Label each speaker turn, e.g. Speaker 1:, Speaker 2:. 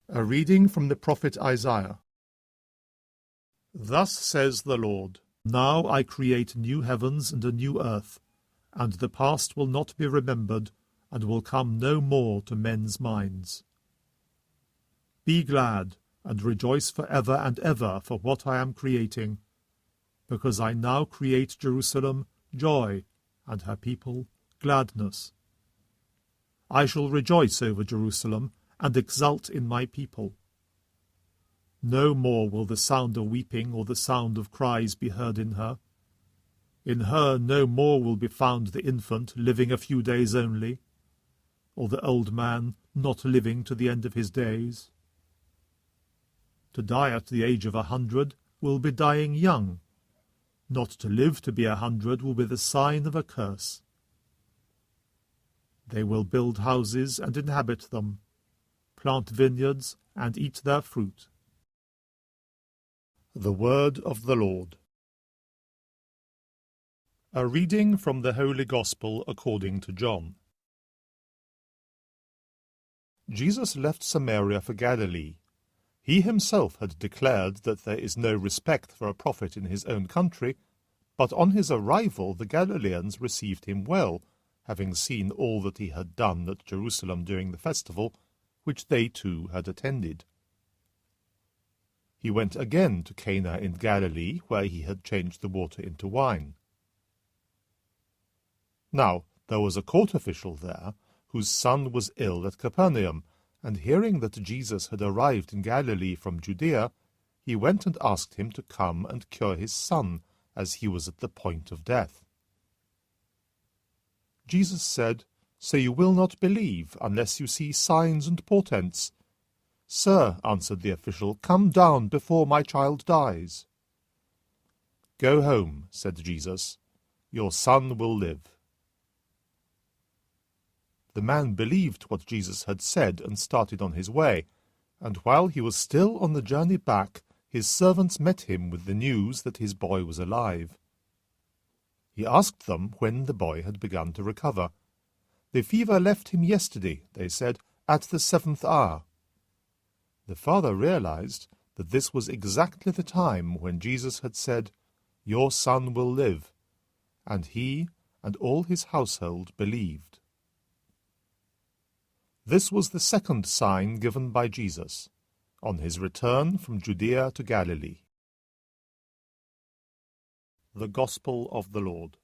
Speaker 1: A reading from the prophet Isaiah. Thus says the Lord, Now I create new heavens and a new earth, and the past will not be remembered, and will come no more to men's minds. Be glad, and rejoice for ever and ever for what I am creating, because I now create Jerusalem joy, and her people gladness. I shall rejoice over Jerusalem, and exult in my people. No more will the sound of weeping or the sound of cries be heard in her. In her no more will be found the infant living a few days only, or the old man not living to the end of his days. To die at the age of 100 will be dying young. Not to live to be 100 will be the sign of a curse. They will build houses and inhabit them, plant vineyards and eat their fruit. The Word of the Lord. A reading from the Holy Gospel according to John. Jesus left Samaria for Galilee. He himself had declared that there is no respect for a prophet in his own country, but on his arrival the Galileans received him well, having seen all that he had done at Jerusalem during the festival, which they too had attended. He went again to Cana in Galilee, where he had changed the water into wine. Now there was a court official there, whose son was ill at Capernaum, and hearing that Jesus had arrived in Galilee from Judea, he went and asked him to come and cure his son, as he was at the point of death. Jesus said, So you will not believe, unless you see signs and portents. Sir, answered the official, come down before my child dies. Go home, said Jesus. Your son will live. The man believed what Jesus had said and started on his way, and while he was still on the journey back, his servants met him with the news that his boy was alive. He asked them when the boy had begun to recover. The fever left him yesterday, they said, at the 7th hour. The father realized that this was exactly the time when Jesus had said, Your son will live, and he and all his household believed. This was the second sign given by Jesus, on his return from Judea to Galilee. The Gospel of the Lord.